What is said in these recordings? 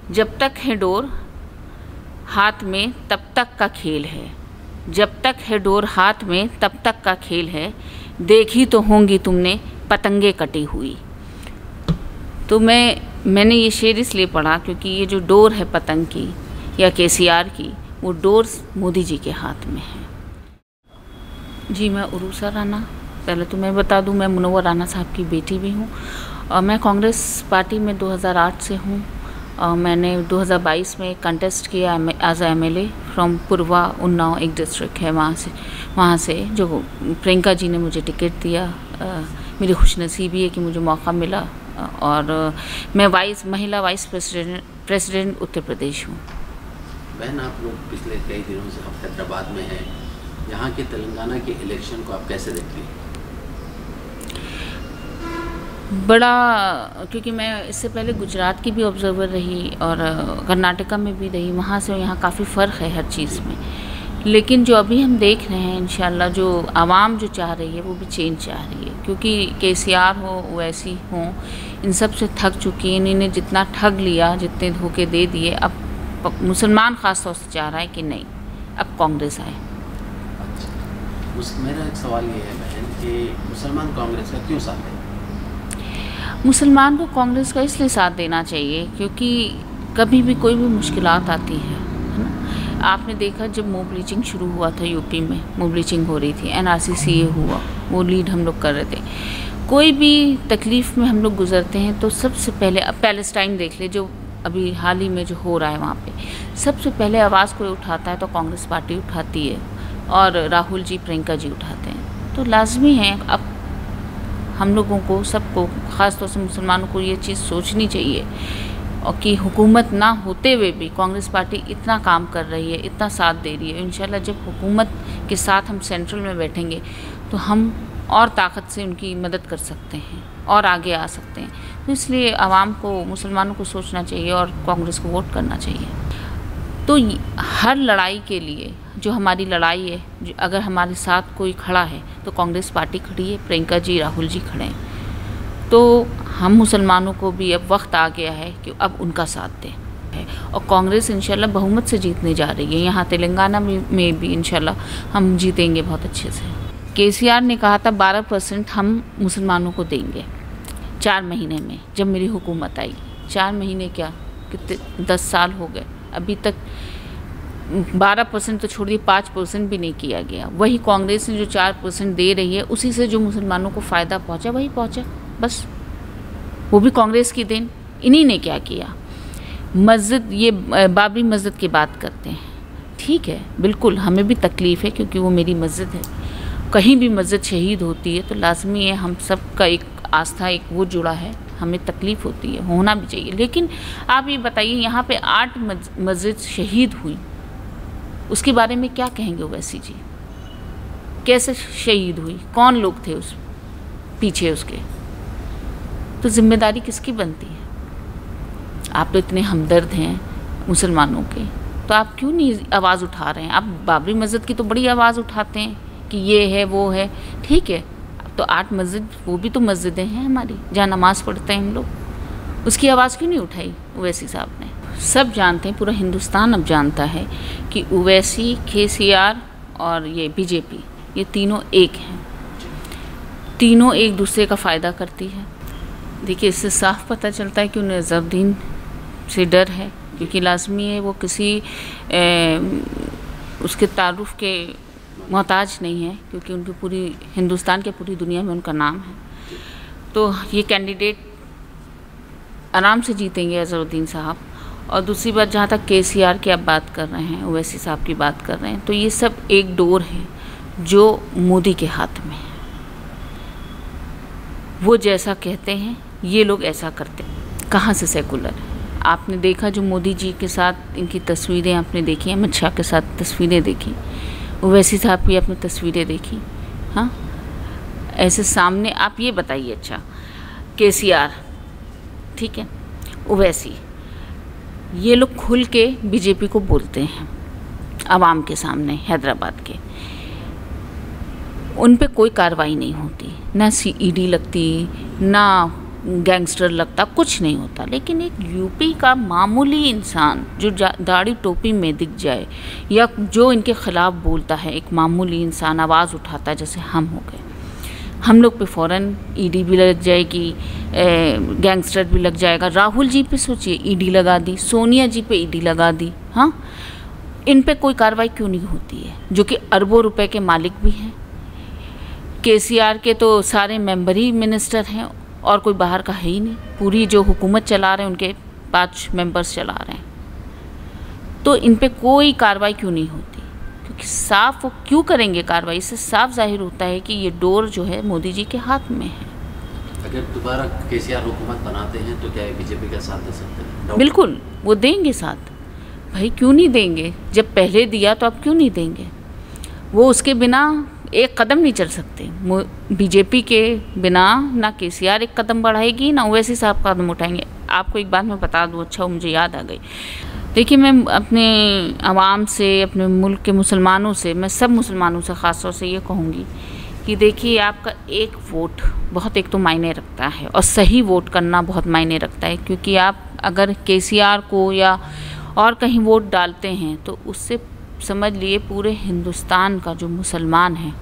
जब तक है डोर हाथ में तब तक का खेल है, जब तक है डोर हाथ में तब तक का खेल है, देखी तो होंगी तुमने पतंगे कटी हुई। तो मैंने ये शेर इसलिए पढ़ा क्योंकि ये जो डोर है पतंग की या केसीआर की, वो डोर मोदी जी के हाथ में है। जी, मैं उरूसा राना, पहले तो मैं बता दूं मैं मुनव्वर राना साहब की बेटी भी हूँ और मैं कांग्रेस पार्टी में 2008 से हूँ। मैंने 2022 में कंटेस्ट किया एज ए MLA फ्रॉम पूर्वा उन्नाव, एक डिस्ट्रिक्ट है वहाँ से जो प्रियंका जी ने मुझे टिकट दिया। मेरी खुशनसीबी है कि मुझे मौका मिला और मैं महिला वाइस प्रेसिडेंट उत्तर प्रदेश हूँ। बहन, आप लोग पिछले कई दिनों से आप हैदराबाद में हैं, यहाँ के तेलंगाना के इलेक्शन को आप कैसे देखती हैं? बड़ा, क्योंकि मैं इससे पहले गुजरात की भी ऑब्जर्वर रही और कर्नाटका में भी रही, वहाँ से यहाँ काफ़ी फ़र्क है हर चीज़ में। लेकिन जो अभी हम देख रहे हैं इंशाल्लाह, जो आवाम जो चाह रही है वो भी चेंज चाह रही है, क्योंकि केसीआर हो वैसी हो, इन सब से थक चुकी है। इन्होंने जितना ठग लिया, जितने धोखे दे दिए, अब मुसलमान ख़ास तौर से चाह रहा है कि नहीं, अब कांग्रेस आए। अच्छा, मेरा एक सवाल ये है बहन कि मुसलमान कांग्रेस का क्यों साथ है? मुसलमान को कांग्रेस का इसलिए साथ देना चाहिए क्योंकि कभी भी कोई भी मुश्किलात आती है ना। आपने देखा जब मोब लीचिंग शुरू हुआ था, यूपी में मोब लीचिंग हो रही थी, NRC CA हुआ, वो लीड हम लोग कर रहे थे। कोई भी तकलीफ़ में हम लोग गुजरते हैं तो सबसे पहले, अब पैलेस्टाइन देख ले जो अभी हाल ही में जो हो रहा है, वहाँ पे सबसे पहले आवाज़ कोई उठाता है तो कांग्रेस पार्टी उठाती है और राहुल जी, प्रियंका जी उठाते हैं। तो लाजमी है अब हम लोगों को, सबको, ख़ास तौर से मुसलमानों को ये चीज़ सोचनी चाहिए और कि हुकूमत ना होते हुए भी कांग्रेस पार्टी इतना काम कर रही है, इतना साथ दे रही है। इंशाल्लाह जब हुकूमत के साथ हम सेंट्रल में बैठेंगे तो हम और ताकत से उनकी मदद कर सकते हैं और आगे आ सकते हैं। तो इसलिए आवाम को, मुसलमानों को सोचना चाहिए और कांग्रेस को वोट करना चाहिए। तो हर लड़ाई के लिए जो हमारी लड़ाई है, जो अगर हमारे साथ कोई खड़ा है तो कांग्रेस पार्टी खड़ी है, प्रियंका जी, राहुल जी खड़े हैं। तो हम मुसलमानों को भी अब वक्त आ गया है कि अब उनका साथ दें और कांग्रेस इंशाल्लाह बहुमत से जीतने जा रही है। यहाँ तेलंगाना में भी इंशाल्लाह हम जीतेंगे बहुत अच्छे से। केसीआर ने कहा था 12% हम मुसलमानों को देंगे 4 महीने में, जब मेरी हुकूमत आई। 4 महीने क्या, कितने 10 साल हो गए, अभी तक 12% तो छोड़ दिए, 5% भी नहीं किया गया। वही कांग्रेस ने जो 4% दे रही है, उसी से जो मुसलमानों को फ़ायदा पहुंचा वही पहुंचा, बस। वो भी कांग्रेस की देन, इन्हीं ने क्या किया। मस्जिद, ये बाबरी मस्जिद की बात करते हैं, ठीक है, बिल्कुल हमें भी तकलीफ़ है क्योंकि वो मेरी मस्जिद है। कहीं भी मस्जिद शहीद होती है तो लाजमी है, हम सब का एक आस्था, एक वो जुड़ा है, हमें तकलीफ़ होती है, होना भी चाहिए। लेकिन आप ये बताइए, यहाँ पे 8 मस्जिद शहीद हुई, उसके बारे में क्या कहेंगे ओवैसी जी? कैसे शहीद हुई, कौन लोग थे उस पीछे उसके? तो जिम्मेदारी किसकी बनती है? आप तो इतने हमदर्द हैं मुसलमानों के, तो आप क्यों नहीं आवाज़ उठा रहे हैं? आप बाबरी मस्जिद की तो बड़ी आवाज़ उठाते हैं कि ये है वो है, ठीक है, तो 8 मस्जिद, वो भी तो मस्जिदें हैं हमारी जहाँ नमाज़ पढ़ते हैं हम लोग, उसकी आवाज़ क्यों नहीं उठाई ओवैसी साहब ने? सब जानते हैं, पूरा हिंदुस्तान अब जानता है कि ओवैसी, केसीआर और ये बीजेपी, ये तीनों एक हैं, तीनों एक दूसरे का फ़ायदा करती है। देखिए, इससे साफ पता चलता है कि उन्हें अज़हरुद्दीन से डर है, क्योंकि लाजमी है वो किसी उसके तारुफ के मोहताज नहीं है, क्योंकि उनकी पूरी हिंदुस्तान के पूरी दुनिया में उनका नाम है। तो ये कैंडिडेट आराम से जीतेंगे अज़हरुद्दीन साहब। और दूसरी बात, जहाँ तक केसीआर की आप बात कर रहे हैं, ओवैसी साहब की बात कर रहे हैं, तो ये सब एक डोर है जो मोदी के हाथ में है। वो जैसा कहते हैं ये लोग ऐसा करते हैं। कहाँ से सेकुलर है? आपने देखा जो मोदी जी के साथ इनकी तस्वीरें आपने देखी, अमित शाह के साथ तस्वीरें देखी, ओवैसी साहब की आपने तस्वीरें देखी, हाँ, ऐसे सामने आप ये बताइए। अच्छा, केसीआर, ठीक है, ओवैसी, ये लोग खुल के बीजेपी को बोलते हैं आवाम के सामने, हैदराबाद के, उन पे कोई कार्रवाई नहीं होती, ना CED लगती, ना गैंगस्टर लगता, कुछ नहीं होता। लेकिन एक यूपी का मामूली इंसान जो दाढ़ी टोपी में दिख जाए या जो इनके ख़िलाफ़ बोलता है, एक मामूली इंसान आवाज़ उठाता है, जैसे हम हो गए, हम लोग पे फ़ौरन ईडी भी लग जाएगी, गैंगस्टर भी लग जाएगा। राहुल जी पे सोचिए ईडी लगा दी, सोनिया जी पे ईडी लगा दी। हाँ, इन पे कोई कार्रवाई क्यों नहीं होती है, जो कि अरबों रुपए के मालिक भी हैं। केसीआर के तो सारे मेंबर ही मिनिस्टर हैं और कोई बाहर का है ही नहीं। पूरी जो हुकूमत चला रहे हैं उनके 5 मेंबर्स चला रहे हैं। तो इन पे कोई कार्रवाई क्यों नहीं होती? क्योंकि साफ वो क्यों करेंगे कार्रवाई? इससे साफ जाहिर होता है कि ये डोर जो है मोदी जी के हाथ में है। अगर दोबारा केसीआर हुकूमत बनाते हैं तो क्या बीजेपी का साथ दे सकते हैं? बिल्कुल, वो देंगे साथ। भाई क्यों नहीं देंगे? जब पहले दिया तो अब क्यों नहीं देंगे? वो उसके बिना एक कदम नहीं चल सकते। बीजेपी के बिना ना केसीआर एक कदम बढ़ाएगी, ना ओवैसी साहब कदम उठाएंगे। आपको एक बात मैं बता दूँ, अच्छा मुझे याद आ गई। देखिए, मैं अपने आवाम से, अपने मुल्क के मुसलमानों से, मैं सब मुसलमानों से ख़ास तौर से ये कहूँगी कि देखिए, आपका एक वोट बहुत एक तो मायने रखता है, और सही वोट करना बहुत मायने रखता है। क्योंकि आप अगर केसीआर को या और कहीं वोट डालते हैं तो उससे समझ लिए पूरे हिंदुस्तान का जो मुसलमान है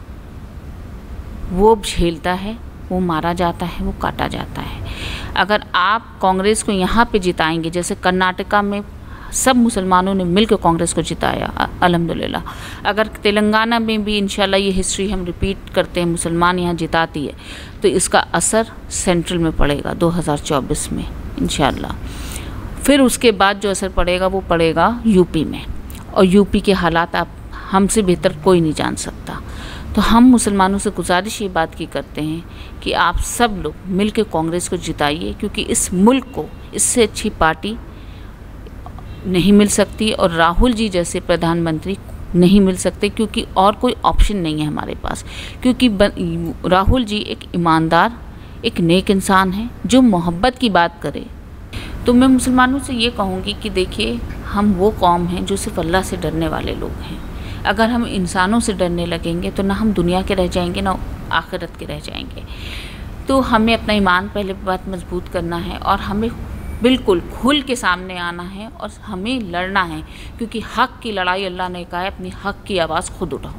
वो झेलता है, वो मारा जाता है, वो काटा जाता है। अगर आप कांग्रेस को यहाँ पे जिताएंगे, जैसे कर्नाटका में सब मुसलमानों ने मिलकर कांग्रेस को जिताया अल्हम्दुलिल्लाह, अगर तेलंगाना में भी इंशाल्लाह ये हिस्ट्री हम रिपीट करते हैं, मुसलमान यहाँ जिताती है, तो इसका असर सेंट्रल में पड़ेगा 2024 में इंशाल्लाह। फिर उसके बाद जो असर पड़ेगा वो पड़ेगा यूपी में, और यूपी के हालात आप हमसे बेहतर कोई नहीं जान सकता। तो हम मुसलमानों से गुजारिश ये बात की करते हैं कि आप सब लोग मिलकर कांग्रेस को जिताइए, क्योंकि इस मुल्क को इससे अच्छी पार्टी नहीं मिल सकती, और राहुल जी जैसे प्रधानमंत्री नहीं मिल सकते, क्योंकि और कोई ऑप्शन नहीं है हमारे पास। क्योंकि राहुल जी एक ईमानदार, एक नेक इंसान है जो मोहब्बत की बात करे। तो मैं मुसलमानों से ये कहूँगी कि देखिए, हम वो कौम हैं जो सिर्फ अल्लाह से डरने वाले लोग हैं। अगर हम इंसानों से डरने लगेंगे तो ना हम दुनिया के रह जाएंगे, ना आखिरत के रह जाएंगे। तो हमें अपना ईमान पहले बात मजबूत करना है, और हमें बिल्कुल खुल के सामने आना है, और हमें लड़ना है। क्योंकि हक़ की लड़ाई, अल्लाह ने कहा है, अपनी हक़ की आवाज़ खुद उठाओ।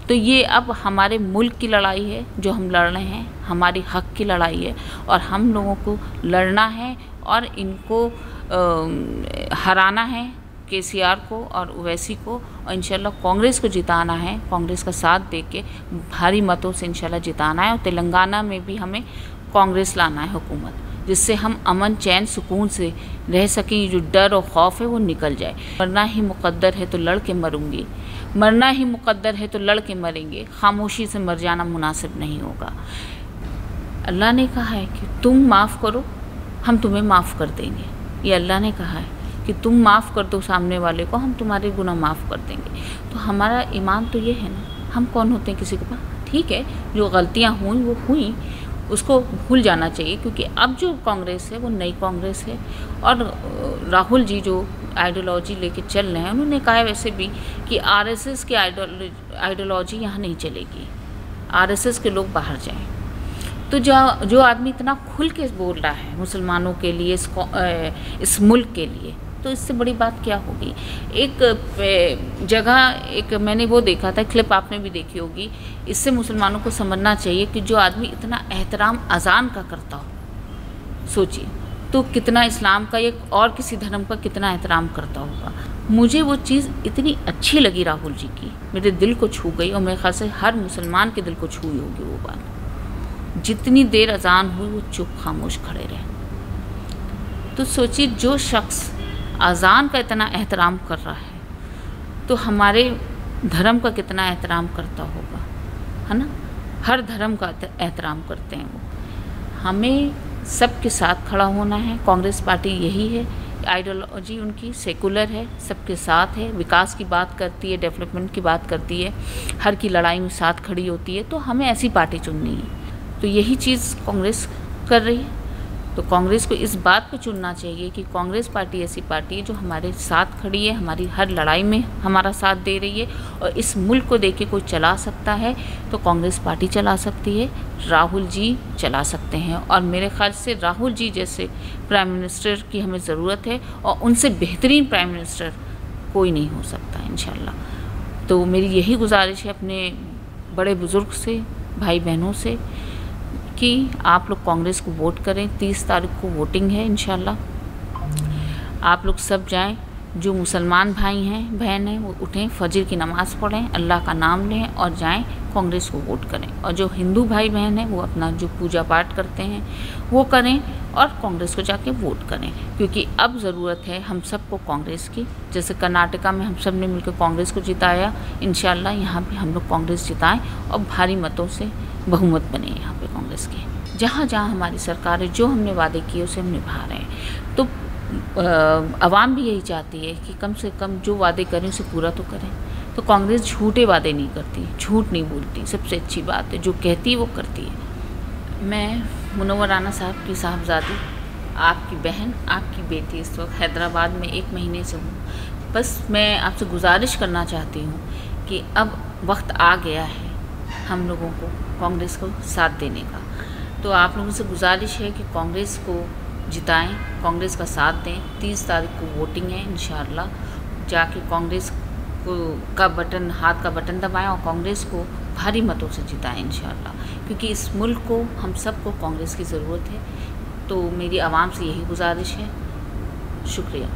तो ये अब हमारे मुल्क की लड़ाई है जो हम लड़ रहे हैं, हमारी हक़ की लड़ाई है, और हम लोगों को लड़ना है और इनको हराना है, केसीआर को और ओवैसी को, और इंशाल्लाह कांग्रेस को जिताना है। कांग्रेस का साथ देके भारी मतों से इंशाल्लाह जिताना है, और तेलंगाना में भी हमें कांग्रेस लाना है हुकूमत, जिससे हम अमन चैन सुकून से रह सकें। ये जो डर और खौफ है वो निकल जाए। मरना ही मुक़द्दर है तो लड़ के मरूंगी, मरना ही मुक़द्दर है तो लड़ के मरेंगे, खामोशी से मर जाना मुनासिब नहीं होगा। अल्लाह ने कहा है कि तुम माफ़ करो, हम तुम्हें माफ़ कर देंगे। ये अल्लाह ने कहा है कि तुम माफ़ कर दो सामने वाले को, हम तुम्हारे गुनाह माफ़ कर देंगे। तो हमारा ईमान तो ये है ना, हम कौन होते हैं किसी के पास? ठीक है, जो गलतियाँ हुई वो हुई, उसको भूल जाना चाहिए। क्योंकि अब जो कांग्रेस है वो नई कांग्रेस है, और राहुल जी जो आइडियोलॉजी लेके चल रहे हैं, उन्होंने कहा है वैसे भी कि आरएसएस की आइडियोलॉजी यहाँ नहीं चलेगी, आरएसएस के लोग बाहर जाएं। तो जो आदमी इतना खुल के बोल रहा है मुसलमानों के लिए, इस मुल्क के लिए, तो इससे बड़ी बात क्या होगी। एक जगह एक मैंने वो देखा था, क्लिप आपने भी देखी होगी, इससे मुसलमानों को समझना चाहिए कि जो आदमी इतना एहतराम अजान का करता हो, सोचिए तो कितना इस्लाम का एक और किसी धर्म का कितना एहतराम करता होगा। मुझे वो चीज़ इतनी अच्छी लगी राहुल जी की, मेरे दिल को छू गई, और मेरे ख्याल से हर मुसलमान के दिल को छू होगी वो बात। जितनी देर अजान हुई वो चुप खामोश खड़े रहे। तो सोचिए, जो शख्स अजान का इतना एहतराम कर रहा है तो हमारे धर्म का कितना एहतराम करता होगा, है ना। हर धर्म का एहतराम करते हैं वो। हमें सबके साथ खड़ा होना है। कांग्रेस पार्टी यही है, आइडियोलॉजी उनकी सेकुलर है, सबके साथ है, विकास की बात करती है, डेवलपमेंट की बात करती है, हर की लड़ाई में साथ खड़ी होती है। तो हमें ऐसी पार्टी चुननी है। तो यही चीज़ कांग्रेस कर रही है। तो कांग्रेस को इस बात को चुनना चाहिए कि कांग्रेस पार्टी ऐसी पार्टी है जो हमारे साथ खड़ी है, हमारी हर लड़ाई में हमारा साथ दे रही है, और इस मुल्क को देके कोई चला सकता है तो कांग्रेस पार्टी चला सकती है, राहुल जी चला सकते हैं। और मेरे ख्याल से राहुल जी जैसे प्राइम मिनिस्टर की हमें ज़रूरत है, और उनसे बेहतरीन प्राइम मिनिस्टर कोई नहीं हो सकता इंशाल्लाह। तो मेरी यही गुजारिश है अपने बड़े बुज़ुर्ग से, भाई बहनों से, कि आप लोग कांग्रेस को वोट करें। 30 तारीख को वोटिंग है इंशाल्लाह। आप लोग सब जाएं, जो मुसलमान भाई हैं बहन हैं वो उठें, फजर की नमाज़ पढ़ें, अल्लाह का नाम लें और जाएं कांग्रेस को वोट करें। और जो हिंदू भाई बहन हैं वो अपना जो पूजा पाठ करते हैं वो करें और कांग्रेस को जाके वोट करें, क्योंकि अब ज़रूरत है हम सबको कांग्रेस की। जैसे कर्नाटका में हम सब ने मिलकर कांग्रेस को जिताया, इंशाल्लाह यहाँ पे हम लोग कांग्रेस जिताएं और भारी मतों से बहुमत बने यहाँ पे कांग्रेस के। जहाँ जहाँ हमारी सरकार है, जो हमने वादे किए उसे हम निभा रहे हैं। तो आवाम भी यही चाहती है कि कम से कम जो वादे करें उसे पूरा तो करें। तो कांग्रेस झूठे वादे नहीं करती, झूठ नहीं बोलती, सबसे अच्छी बात है, जो कहती है वो करती है। मैं मुनव्वर राना साहब की साहबजादी, आपकी बहन, आपकी बेटी इस वक्त हैदराबाद में 1 महीने से हूँ। बस मैं आपसे गुजारिश करना चाहती हूँ कि अब वक्त आ गया है हम लोगों को कांग्रेस को साथ देने का। तो आप लोगों से गुजारिश है कि कांग्रेस को जिताएं, कांग्रेस का साथ दें। 30 तारीख को वोटिंग है इंशाल्लाह। जाके कांग्रेस को का बटन, हाथ का बटन दबाएं और कांग्रेस को भारी मतों से जिताएं इंशाल्लाह, क्योंकि इस मुल्क को, हम सबको कांग्रेस की ज़रूरत है। तो मेरी आवाम से यही गुजारिश है। शुक्रिया।